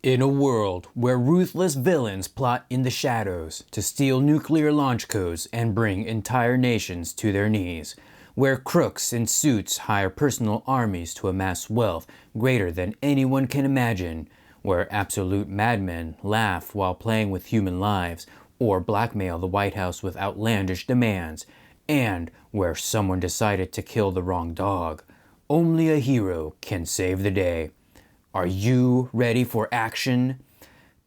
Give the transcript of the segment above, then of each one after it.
In a world where ruthless villains plot in the shadows to steal nuclear launch codes and bring entire nations to their knees, where crooks in suits hire personal armies to amass wealth greater than anyone can imagine, where absolute madmen laugh while playing with human lives or blackmail the White House with outlandish demands, and where someone decided to kill the wrong dog, only a hero can save the day. Are you ready for action?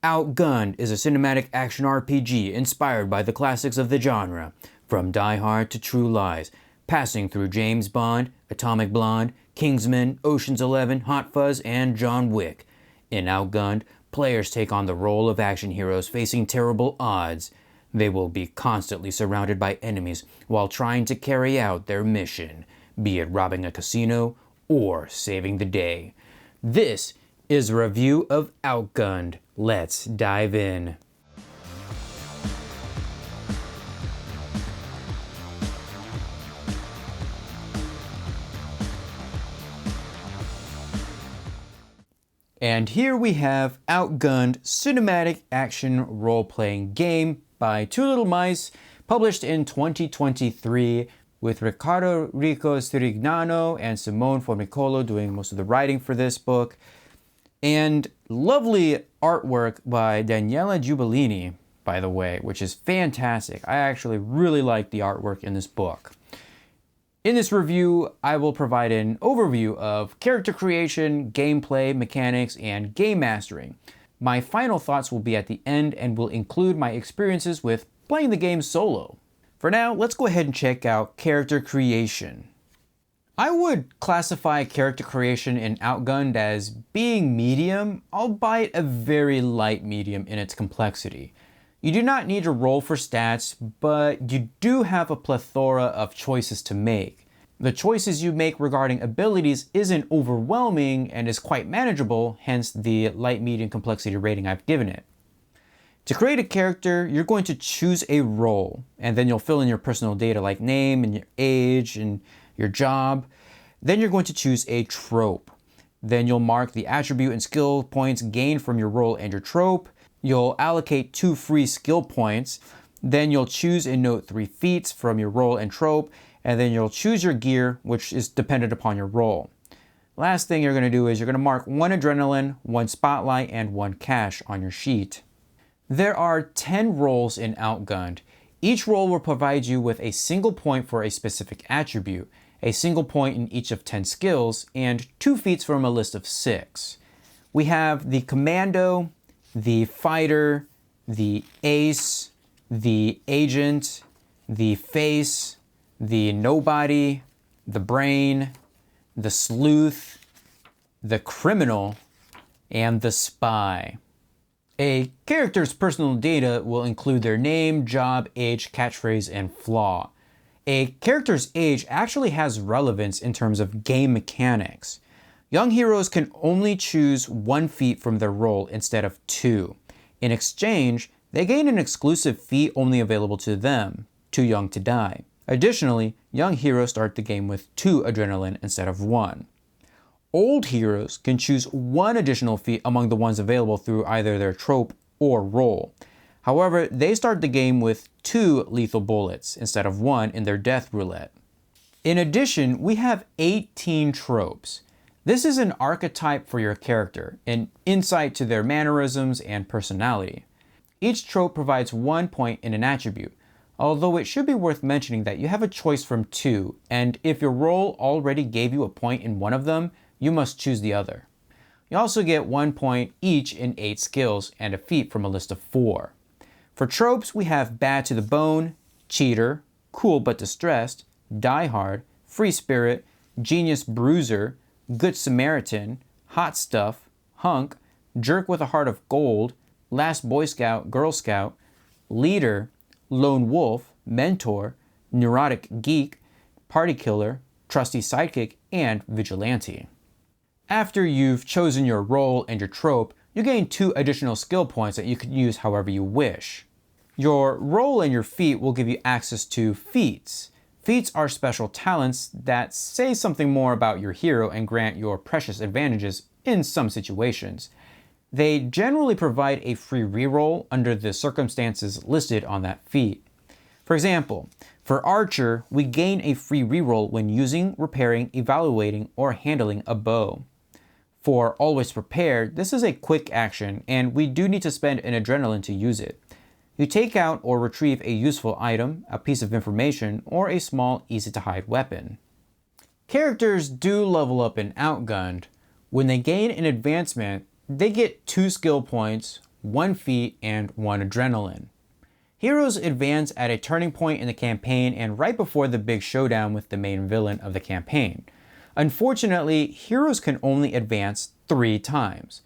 Outgunned is a cinematic action RPG inspired by the classics of the genre, from Die Hard to True Lies, passing through James Bond, Atomic Blonde, Kingsman, Ocean's 11, Hot Fuzz, and John Wick. In Outgunned, players take on the role of action heroes facing terrible odds. They will be constantly surrounded by enemies while trying to carry out their mission, be it robbing a casino or saving the day. This is a review of Outgunned. Let's dive in. And here we have Outgunned cinematic action role-playing game by Two Little Mice, published in 2023, with Riccardo Rico Sirignano and Simone Formicolo doing most of the writing for this book. And lovely artwork by Daniela Giubellini, by the way, which is fantastic. I actually really like the artwork in this book. In this review, I will provide an overview of character creation, gameplay, mechanics, and game mastering. My final thoughts will be at the end and will include my experiences with playing the game solo. For now, let's go ahead and check out character creation. I would classify character creation in Outgunned as being medium, albeit a very light medium in its complexity. You do not need to roll for stats, but you do have a plethora of choices to make. The choices you make regarding abilities isn't overwhelming and is quite manageable, hence the light-medium complexity rating I've given it. To create a character, you're going to choose a role, and then you'll fill in your personal data like name and your age and your job. Then you're going to choose a trope. Then you'll mark the attribute and skill points gained from your role and your trope. You'll allocate 2 free skill points. Then you'll choose and note 3 feats from your role and trope, and then you'll choose your gear, which is dependent upon your role. Last thing you're going to do is you're going to mark 1 adrenaline, 1 spotlight, and 1 cash on your sheet. There are 10 roles in Outgunned. Each role will provide you with a single point for a specific attribute, a single point in each of 10 skills, and 2 feats from a list of 6. We have the Commando, the Fighter, the Ace, the Agent, the Face, the Nobody, the Brain, the Sleuth, the Criminal, and the Spy. A character's personal data will include their name, job, age, catchphrase, and flaw. A character's age actually has relevance in terms of game mechanics. Young heroes can only choose 1 feat from their role instead of 2. In exchange, they gain an exclusive feat only available to them, Too Young to Die. Additionally, young heroes start the game with 2 adrenaline instead of 1. Old heroes can choose 1 additional feat among the ones available through either their trope or role. However, they start the game with 2 lethal bullets instead of 1 in their death roulette. In addition, we have 18 tropes. This is an archetype for your character, an insight to their mannerisms and personality. Each trope provides 1 point in an attribute, although it should be worth mentioning that you have a choice from 2, and if your role already gave you a point in one of them, you must choose the other. You also get 1 point each in 8 skills and a feat from a list of 4. For tropes, we have Bad to the Bone, Cheater, Cool but Distressed, Die Hard, Free Spirit, Genius Bruiser, Good Samaritan, Hot Stuff, Hunk, Jerk with a Heart of Gold, Last Boy Scout, Girl Scout, Leader, Lone Wolf, Mentor, Neurotic Geek, Party Killer, Trusty Sidekick, and Vigilante. After you've chosen your role and your trope, you gain 2 additional skill points that you can use however you wish. Your role and your feat will give you access to feats. Feats are special talents that say something more about your hero and grant your precious advantages in some situations. They generally provide a free reroll under the circumstances listed on that feat. For example, for Archer, we gain a free reroll when using, repairing, evaluating, or handling a bow. For Always Prepared, this is a quick action, and we do need to spend an adrenaline to use it. You take out or retrieve a useful item, a piece of information, or a small, easy-to-hide weapon. Characters do level up in Outgunned. When they gain an advancement, they get 2 skill points, 1 feat, and 1 adrenaline. Heroes advance at a turning point in the campaign and right before the big showdown with the main villain of the campaign. Unfortunately, heroes can only advance 3 times.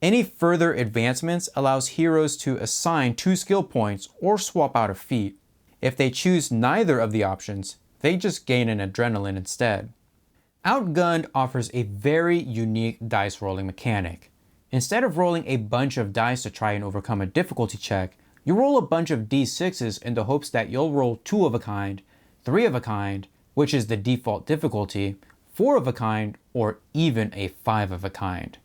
Any further advancements allows heroes to assign 2 skill points or swap out a feat. If they choose neither of the options, they just gain an adrenaline instead. Outgunned offers a very unique dice rolling mechanic. Instead of rolling a bunch of dice to try and overcome a difficulty check, you roll a bunch of d6s in the hopes that you'll roll 2 of a kind, 3 of a kind, which is the default difficulty, 4 of a kind, or even a 5 of a kind.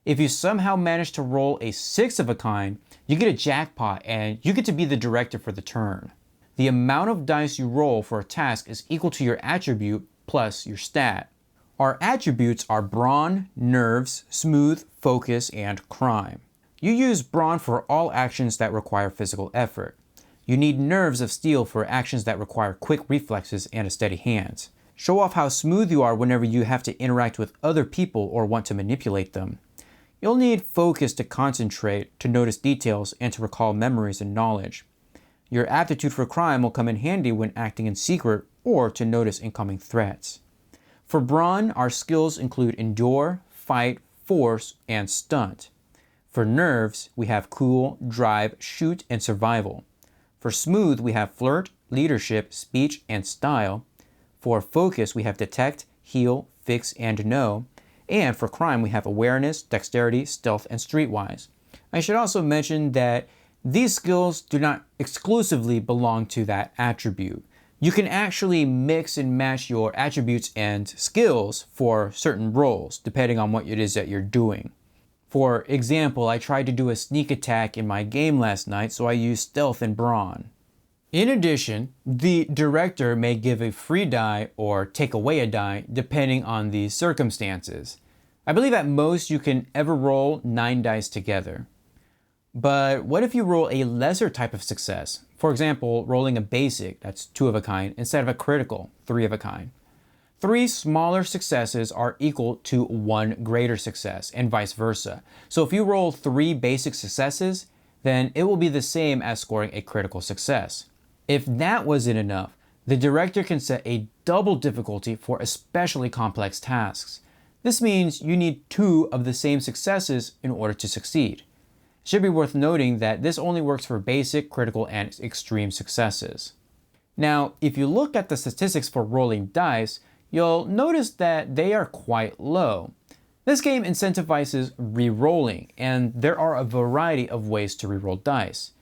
If you somehow manage to roll a 6 of a kind, you get a jackpot and you get to be the director for the turn. The amount of dice you roll for a task is equal to your attribute plus your stat. Our attributes are Brawn, Nerves, Smooth, Focus, and Crime. You use Brawn for all actions that require physical effort. You need Nerves of Steel for actions that require quick reflexes and a steady hand. Show off how smooth you are whenever you have to interact with other people or want to manipulate them. You'll need Focus to concentrate, to notice details, and to recall memories and knowledge. Your aptitude for Crime will come in handy when acting in secret or to notice incoming threats. For Brawn, our skills include Endure, Fight, Force, and Stunt. For Nerves, we have Cool, Drive, Shoot, and Survival. For Smooth, we have Flirt, Leadership, Speech, and Style. For Focus, we have Detect, Heal, Fix, and Know. And for Crime, we have Awareness, Dexterity, Stealth, and Streetwise. I should also mention that these skills do not exclusively belong to that attribute. You can actually mix and match your attributes and skills for certain roles, depending on what it is that you're doing. For example, I tried to do a sneak attack in my game last night, so I used Stealth and Brawn. In addition, the director may give a free die or take away a die, depending on the circumstances. I believe at most you can ever roll 9 dice together. But what if you roll a lesser type of success? For example, rolling a basic, that's 2 of a kind, instead of a critical, 3 of a kind. 3 smaller successes are equal to 1 greater success, and vice versa. So if you roll 3 basic successes, then it will be the same as scoring a critical success. If that wasn't enough, the director can set a double difficulty for especially complex tasks. This means you need 2 of the same successes in order to succeed. It should be worth noting that this only works for basic, critical, and extreme successes. Now, if you look at the statistics for rolling dice, you'll notice that they are quite low. This game incentivizes re-rolling, and there are a variety of ways to re-roll dice.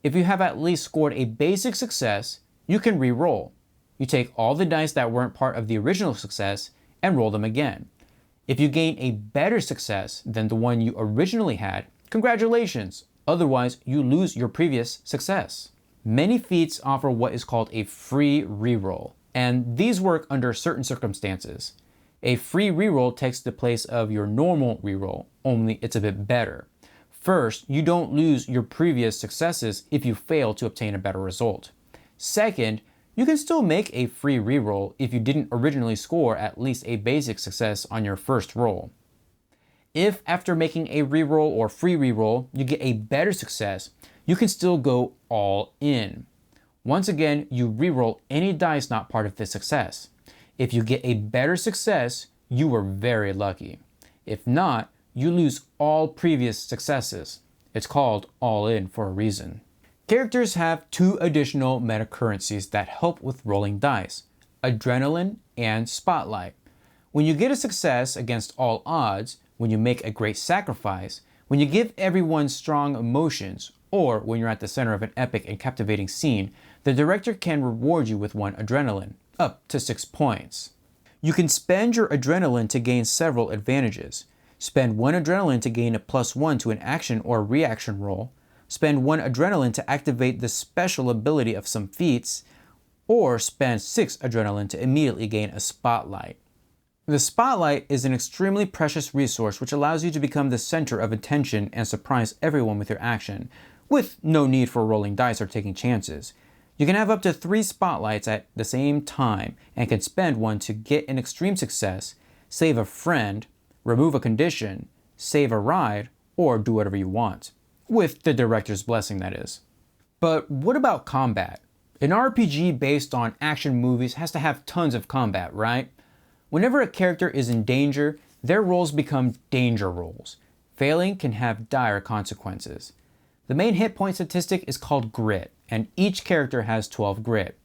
If you have at least scored a basic success, you can re-roll. You take all the dice that weren't part of the original success and roll them again. If you gain a better success than the one you originally had, congratulations! Otherwise, you lose your previous success. Many feats offer what is called a free reroll, and these work under certain circumstances. A free reroll takes the place of your normal reroll, only it's a bit better. First, you don't lose your previous successes if you fail to obtain a better result. Second, you can still make a free reroll if you didn't originally score at least a basic success on your first roll. If after making a reroll or free reroll, you get a better success, you can still go all in. Once again, you reroll any dice not part of the success. If you get a better success, you were very lucky. If not, you lose all previous successes. It's called all in for a reason. Characters have 2 additional meta currencies that help with rolling dice: adrenaline and spotlight. When you get a success against all odds, when you make a great sacrifice, when you give everyone strong emotions, or when you're at the center of an epic and captivating scene, the director can reward you with 1 adrenaline, up to 6 points. You can spend your adrenaline to gain several advantages. Spend 1 adrenaline to gain a +1 to an action or reaction roll. Spend 1 adrenaline to activate the special ability of some feats, or spend 6 adrenaline to immediately gain a spotlight. The spotlight is an extremely precious resource which allows you to become the center of attention and surprise everyone with your action, with no need for rolling dice or taking chances. You can have up to 3 spotlights at the same time and can spend 1 to get an extreme success, save a friend, remove a condition, save a ride, or do whatever you want. With the director's blessing, that is. But what about combat? An RPG based on action movies has to have tons of combat, right? Whenever a character is in danger, their rolls become danger rolls. Failing can have dire consequences. The main hit point statistic is called grit, and each character has 12 grit.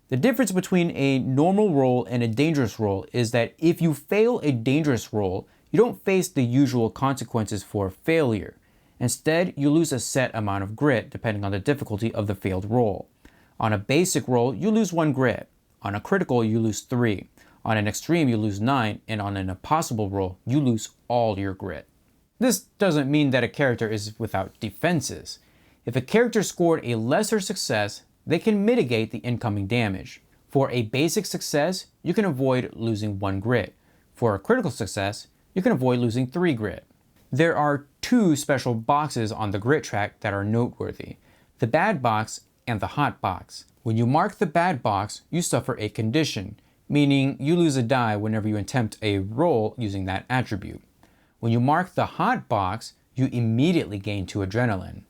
The difference between a normal roll and a dangerous roll is that if you fail a dangerous roll, you don't face the usual consequences for failure. Instead, you lose a set amount of grit depending on the difficulty of the failed roll. On a basic roll, you lose 1 grit. On a critical, you lose 3. On an extreme, you lose 9, and on an impossible roll, you lose all your grit. This doesn't mean that a character is without defenses. If a character scored a lesser success, they can mitigate the incoming damage. For a basic success, you can avoid losing 1 grit. For a critical success, you can avoid losing 3 grit. There are 2 special boxes on the grit track that are noteworthy: the bad box and the hot box. When you mark the bad box, you suffer a condition, meaning you lose a die whenever you attempt a roll using that attribute. When you mark the hot box, you immediately gain 2 adrenaline.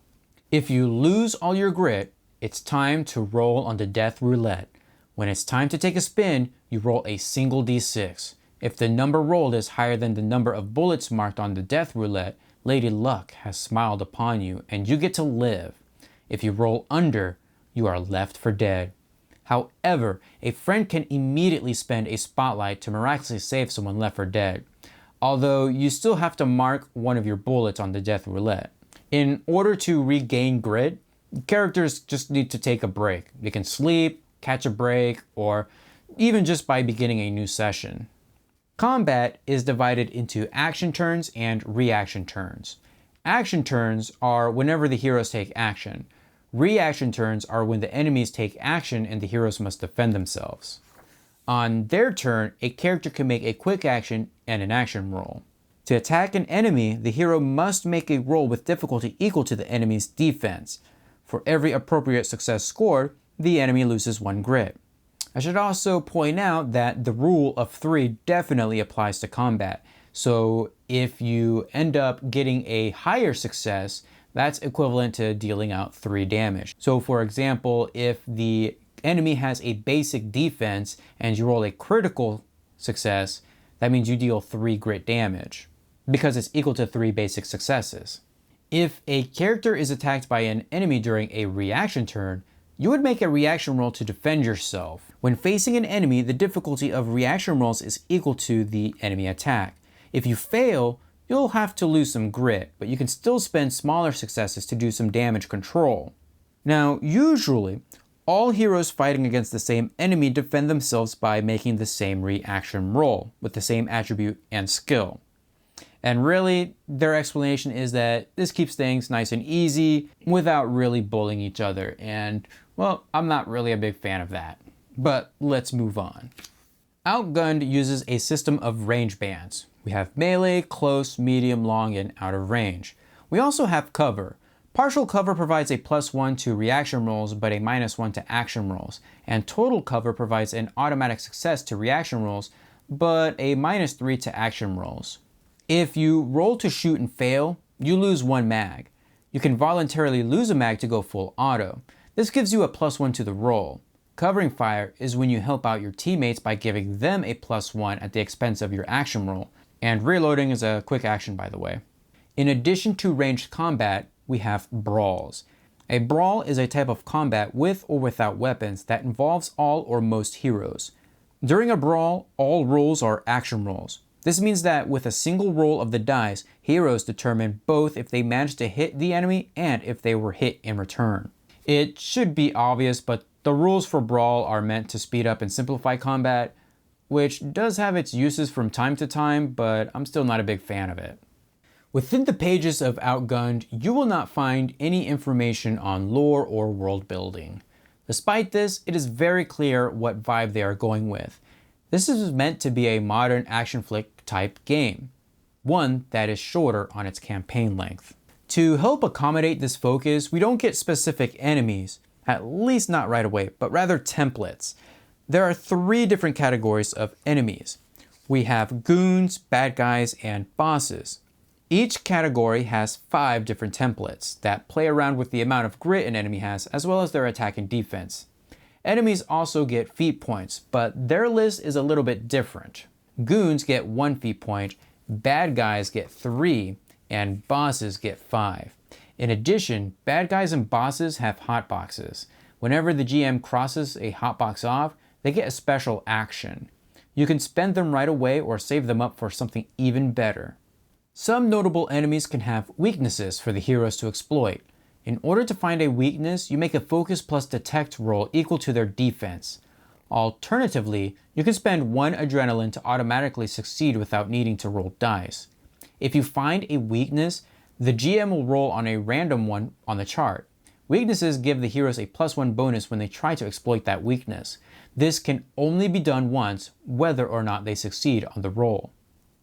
If you lose all your grit, it's time to roll on the death roulette. When it's time to take a spin, you roll a single d6. If the number rolled is higher than the number of bullets marked on the death roulette, Lady Luck has smiled upon you and you get to live. If you roll under, you are left for dead. However, a friend can immediately spend a spotlight to miraculously save someone left for dead, although you still have to mark one of your bullets on the death roulette. In order to regain grit, characters just need to take a break. They can sleep, catch a break, or even just by beginning a new session. Combat is divided into action turns and reaction turns. Action turns are whenever the heroes take action. Reaction turns are when the enemies take action and the heroes must defend themselves. On their turn, a character can make a quick action and an action roll. To attack an enemy, the hero must make a roll with difficulty equal to the enemy's defense. For every appropriate success scored, the enemy loses 1 grit. I should also point out that the rule of 3 definitely applies to combat. So if you end up getting a higher success, that's equivalent to dealing out 3 damage. So for example, if the enemy has a basic defense and you roll a critical success, that means you deal 3 grit damage because it's equal to 3 basic successes. If a character is attacked by an enemy during a reaction turn, you would make a reaction roll to defend yourself. When facing an enemy, the difficulty of reaction rolls is equal to the enemy attack. If you fail, you'll have to lose some grit, but you can still spend smaller successes to do some damage control. Now, usually, all heroes fighting against the same enemy defend themselves by making the same reaction roll with the same attribute and skill. And really, their explanation is that this keeps things nice and easy without really bullying each other. And, well, I'm not really a big fan of that. But let's move on. Outgunned uses a system of range bands. We have melee, close, medium, long, and out of range. We also have cover. Partial cover provides a +1 to reaction rolls, but a -1 to action rolls. And total cover provides an automatic success to reaction rolls, but a -3 to action rolls. If you roll to shoot and fail, you lose 1 mag. You can voluntarily lose a mag to go full auto. This gives you a +1 to the roll. Covering fire is when you help out your teammates by giving them a +1 at the expense of your action roll. And reloading is a quick action, by the way. In addition to ranged combat, we have brawls. A brawl is a type of combat with or without weapons that involves all or most heroes. During a brawl, all rolls are action rolls. This means that with a single roll of the dice, heroes determine both if they managed to hit the enemy and if they were hit in return. It should be obvious, but the rules for brawl are meant to speed up and simplify combat, which does have its uses from time to time, but I'm still not a big fan of it. Within the pages of Outgunned, you will not find any information on lore or world building. Despite this, it is very clear what vibe they are going with. This is meant to be a modern action flick type game, one that is shorter on its campaign length. To help accommodate this focus, we don't get specific enemies, at least not right away, but rather templates. There are 3 different categories of enemies. We have goons, bad guys, and bosses. Each category has 5 different templates that play around with the amount of grit an enemy has, as well as their attack and defense. Enemies also get feat points, but their list is a little bit different. Goons get 1 feat point, bad guys get 3, and bosses get 5. In addition, bad guys and bosses have hotboxes. Whenever the GM crosses a hotbox off, they get a special action. You can spend them right away or save them up for something even better. Some notable enemies can have weaknesses for the heroes to exploit. In order to find a weakness, you make a focus plus detect roll equal to their defense. Alternatively, you can spend 1 adrenaline to automatically succeed without needing to roll dice. If you find a weakness, the GM will roll on a random one on the chart. Weaknesses give the heroes a +1 bonus when they try to exploit that weakness. This can only be done once, whether or not they succeed on the roll.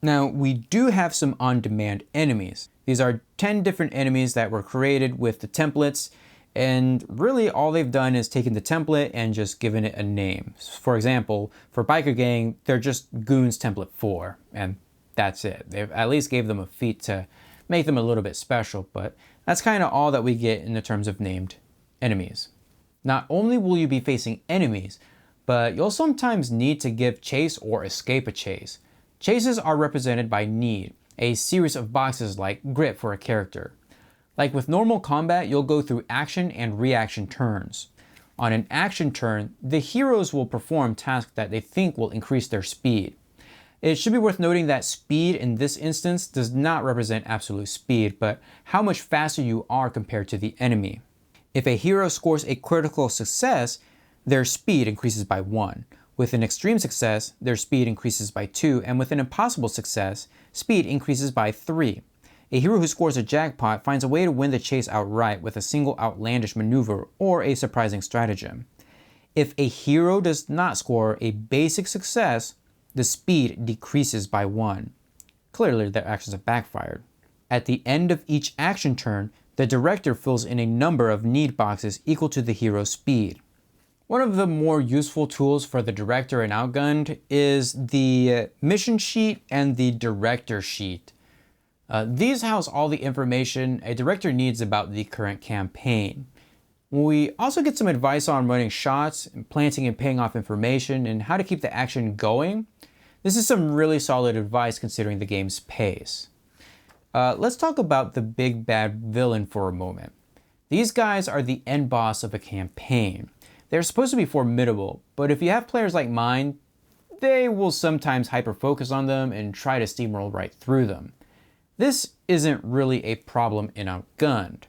Now, we do have some on-demand enemies. These are 10 different enemies that were created with the templates, and really all they've done is taken the template and just given it a name. For example, for Biker Gang, they're just Goons Template 4, and that's it. They've at least gave them a feat to make them a little bit special, but that's kind of all that we get in the terms of named enemies. Not only will you be facing enemies, but you'll sometimes need to give chase or escape a chase. Chases are represented by need, a series of boxes like grit for a character. Like with normal combat, you'll go through action and reaction turns. On an action turn, the heroes will perform tasks that they think will increase their speed. It should be worth noting that speed in this instance does not represent absolute speed, but how much faster you are compared to the enemy. If a hero scores a critical success, their speed increases by 1. With an extreme success, their speed increases by 2, and with an impossible success, speed increases by 3. A hero who scores a jackpot finds a way to win the chase outright with a single outlandish maneuver or a surprising stratagem. If a hero does not score a basic success, the speed decreases by 1. Clearly, their actions have backfired. At the end of each action turn, the director fills in a number of need boxes equal to the hero's speed. One of the more useful tools for the director in Outgunned is the mission sheet and the director sheet. These house all the information a director needs about the current campaign. We also get some advice on running shots, planting and paying off information, and how to keep the action going. This is some really solid advice considering the game's pace. Let's talk about the big bad villain for a moment. These guys are the end boss of a campaign. They're supposed to be formidable, but if you have players like mine, they will sometimes hyper-focus on them and try to steamroll right through them. This isn't really a problem in Outgunned.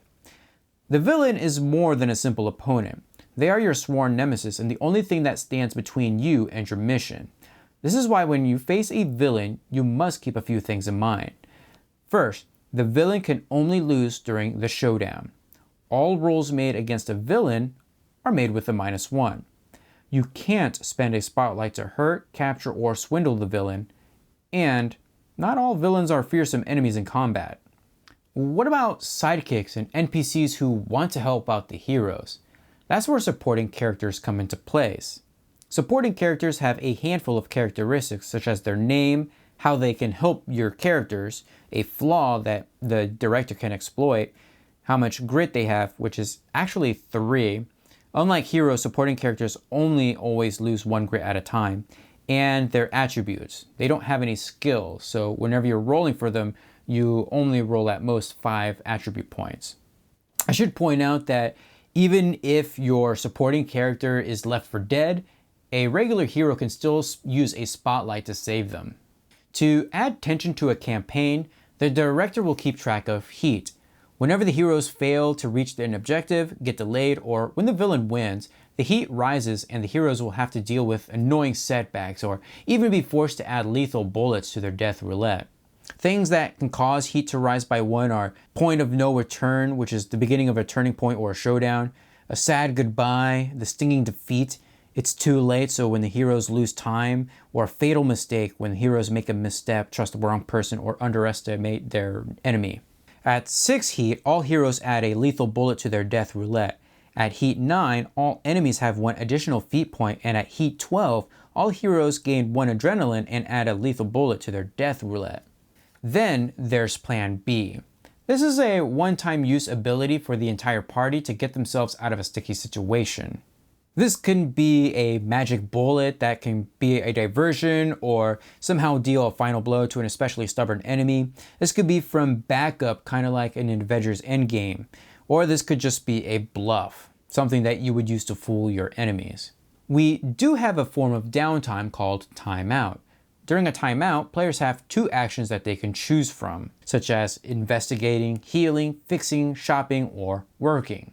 The villain is more than a simple opponent. They are your sworn nemesis and the only thing that stands between you and your mission. This is why when you face a villain, you must keep a few things in mind. First, the villain can only lose during the showdown. All rolls made against a villain are made with a -1. You can't spend a spotlight to hurt, capture, or swindle the villain, and not all villains are fearsome enemies in combat. What about sidekicks and NPCs who want to help out the heroes? That's where supporting characters come into place. Supporting characters have a handful of characteristics such as their name, how they can help your characters, a flaw that the director can exploit, how much grit they have, which is actually 3. Unlike heroes, supporting characters only always lose 1 grit at a time, and their attributes. They don't have any skills, so whenever you're rolling for them, you only roll at most 5 attribute points. I should point out that even if your supporting character is left for dead, a regular hero can still use a spotlight to save them. To add tension to a campaign, the director will keep track of heat. Whenever the heroes fail to reach an objective, get delayed, or when the villain wins, the heat rises and the heroes will have to deal with annoying setbacks or even be forced to add lethal bullets to their death roulette. Things that can cause heat to rise by 1 are point of no return, which is the beginning of a turning point or a showdown, a sad goodbye, the stinging defeat, it's too late, so when the heroes lose time, or a fatal mistake when the heroes make a misstep, trust the wrong person, or underestimate their enemy. At 6 heat, all heroes add a lethal bullet to their death roulette. At heat 9, all enemies have 1 additional feat point, and at heat 12, all heroes gain 1 adrenaline and add a lethal bullet to their death roulette. Then there's Plan B. This is a one-time use ability for the entire party to get themselves out of a sticky situation. This can be a magic bullet that can be a diversion or somehow deal a final blow to an especially stubborn enemy. This could be from backup, kind of like in Avengers Endgame. Or this could just be a bluff, something that you would use to fool your enemies. We do have a form of downtime called timeout. During a timeout, players have 2 actions that they can choose from, such as investigating, healing, fixing, shopping, or working.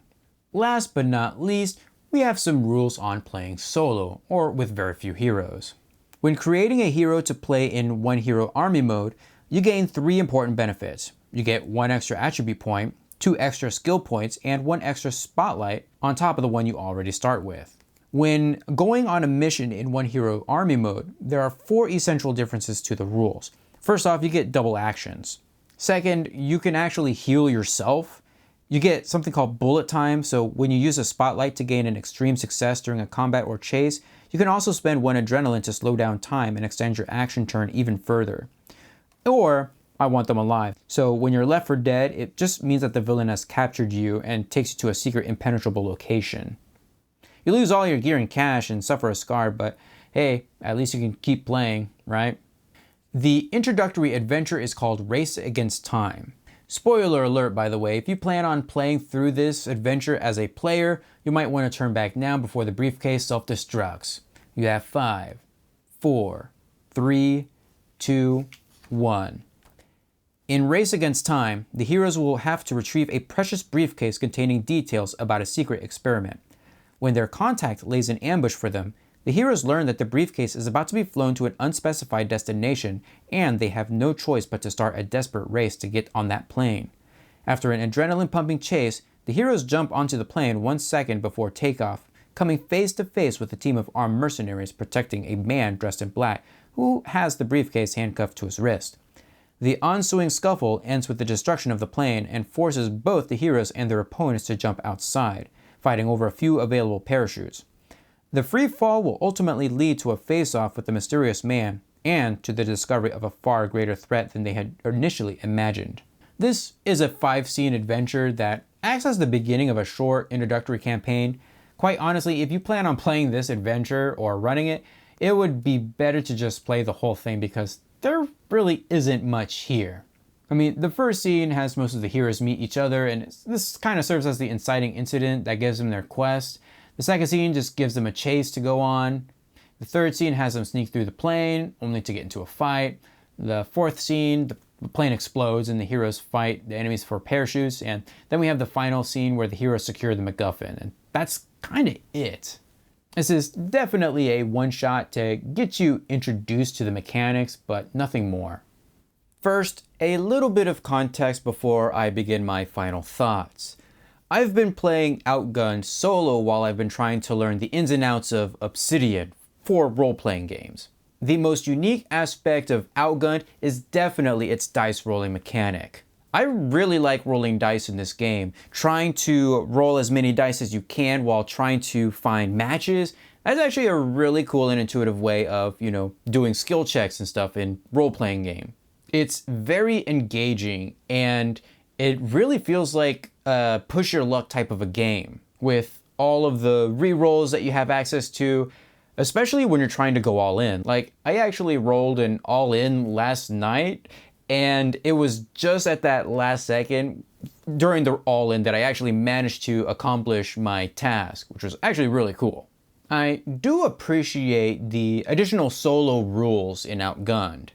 Last but not least, we have some rules on playing solo, or with very few heroes. When creating a hero to play in one hero army mode, you gain 3 important benefits. You get 1 extra attribute point, 2 extra skill points, and 1 extra spotlight on top of the one you already start with. When going on a mission in one hero army mode, there are 4 essential differences to the rules. First off, you get double actions. Second, you can actually heal yourself. You get something called bullet time, so when you use a spotlight to gain an extreme success during a combat or chase, you can also spend 1 adrenaline to slow down time and extend your action turn even further. Or, I want them alive. So when you're left for dead, it just means that the villain has captured you and takes you to a secret impenetrable location. You lose all your gear and cash and suffer a scar, but hey, at least you can keep playing, right? The introductory adventure is called Race Against Time. Spoiler alert, by the way, if you plan on playing through this adventure as a player, you might want to turn back now before the briefcase self-destructs. You have 5, 4, 3, 2, 1. In Race Against Time, the heroes will have to retrieve a precious briefcase containing details about a secret experiment. When their contact lays an ambush for them, the heroes learn that the briefcase is about to be flown to an unspecified destination, and they have no choice but to start a desperate race to get on that plane. After an adrenaline-pumping chase, the heroes jump onto the plane 1 second before takeoff, coming face to face with a team of armed mercenaries protecting a man dressed in black who has the briefcase handcuffed to his wrist. The ensuing scuffle ends with the destruction of the plane and forces both the heroes and their opponents to jump outside, fighting over a few available parachutes. The free fall will ultimately lead to a face-off with the mysterious man and to the discovery of a far greater threat than they had initially imagined. This is a 5-scene adventure that acts as the beginning of a short introductory campaign. Quite honestly, if you plan on playing this adventure or running it, it would be better to just play the whole thing because there really isn't much here. I mean, the first scene has most of the heroes meet each other, and this kind of serves as the inciting incident that gives them their quest. The second scene just gives them a chase to go on. The third scene has them sneak through the plane, only to get into a fight. The fourth scene, the plane explodes and the heroes fight the enemies for parachutes. And then we have the final scene where the heroes secure the MacGuffin, and that's kind of it. This is definitely a one-shot to get you introduced to the mechanics, but nothing more. First, a little bit of context before I begin my final thoughts. I've been playing Outgunned solo while I've been trying to learn the ins and outs of Obsidian for role-playing games. The most unique aspect of Outgunned is definitely its dice rolling mechanic. I really like rolling dice in this game. Trying to roll as many dice as you can while trying to find matches, that's actually a really cool and intuitive way of, doing skill checks and stuff in role-playing game. It's very engaging and it really feels like a push your luck type of a game with all of the re-rolls that you have access to, especially when you're trying to go all in. Like, I actually rolled an all in last night, and it was just at that last second during the all in that I actually managed to accomplish my task, which was actually really cool. I do appreciate the additional solo rules in Outgunned,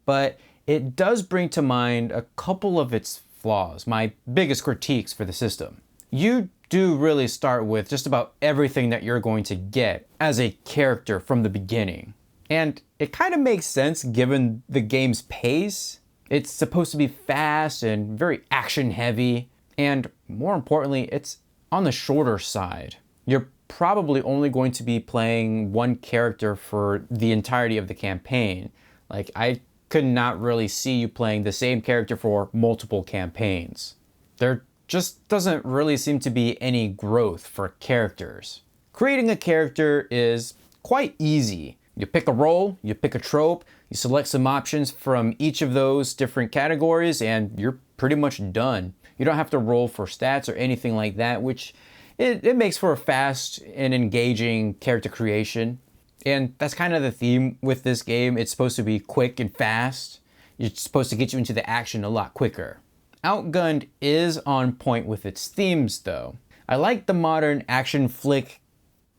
but it does bring to mind a couple of its flaws, my biggest critiques for the system. You do really start with just about everything that you're going to get as a character from the beginning. And it kind of makes sense given the game's pace, It's supposed to be fast and very action heavy, and more importantly, it's on the shorter side. You're probably only going to be playing one character for the entirety of the campaign. Like, I could not really see you playing the same character for multiple campaigns. There just doesn't really seem to be any growth for characters. Creating a character is quite easy. You pick a role, you pick a trope, you select some options from each of those different categories, and you're pretty much done. You don't have to roll for stats or anything like that, which it makes for a fast and engaging character creation. And that's kind of the theme with this game. It's supposed to be quick and fast. It's supposed to get you into the action a lot quicker. Outgunned is on point with its themes though. I like the modern action flick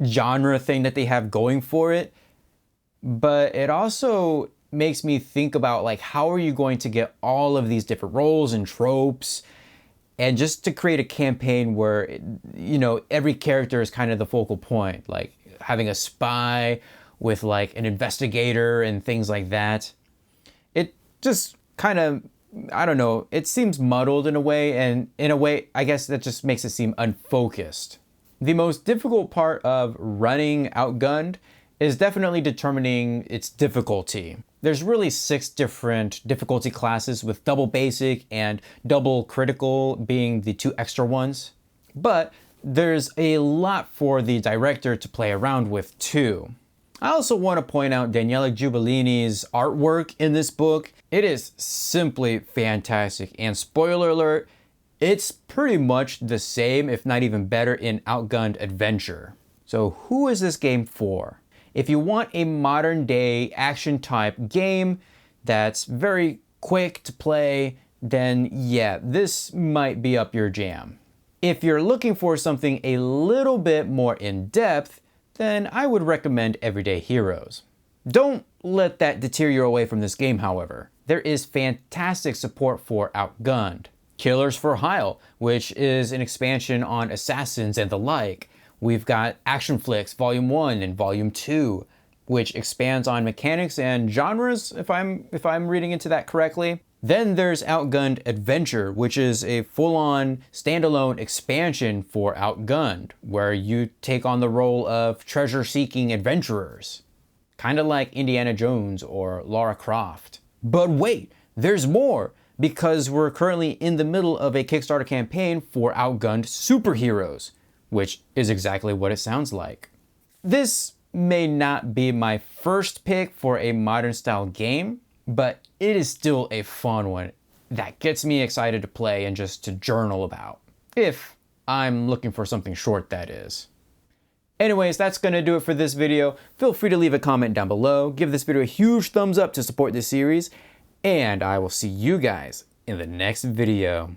genre thing that they have going for it, but it also makes me think about, like, how are you going to get all of these different roles and tropes, and just to create a campaign where, you know, every character is kind of the focal point, like having a spy with like an investigator and things like that. It just kind of, I don't know, it seems muddled in a way, and in a way, I guess that just makes it seem unfocused. The most difficult part of running Outgunned is definitely determining its difficulty. There's really 6 different difficulty classes, with double basic and double critical being the 2 extra ones. But there's a lot for the director to play around with too. I also want to point out Daniele Giubilini's artwork in this book. It is simply fantastic, and spoiler alert, it's pretty much the same, if not even better, in Outgunned Adventure. So who is this game for? If you want a modern day action type game that's very quick to play, then yeah, this might be up your jam. If you're looking for something a little bit more in depth, then I would recommend Everyday Heroes. Don't let that deter you away from this game, however. There is fantastic support for Outgunned. Killers for Hire, which is an expansion on Assassins and the like. We've got Action Flicks Volume 1 and Volume 2, which expands on mechanics and genres, if I'm reading into that correctly. Then there's Outgunned Adventure, which is a full-on standalone expansion for Outgunned, where you take on the role of treasure-seeking adventurers. Kind of like Indiana Jones or Lara Croft. But wait, there's more, because we're currently in the middle of a Kickstarter campaign for Outgunned Superheroes, which is exactly what it sounds like. This may not be my first pick for a modern style game, but it is still a fun one that gets me excited to play and just to journal about. If I'm looking for something short, that is. Anyways, that's gonna do it for this video. Feel free to leave a comment down below, give this video a huge thumbs up to support this series, and I will see you guys in the next video.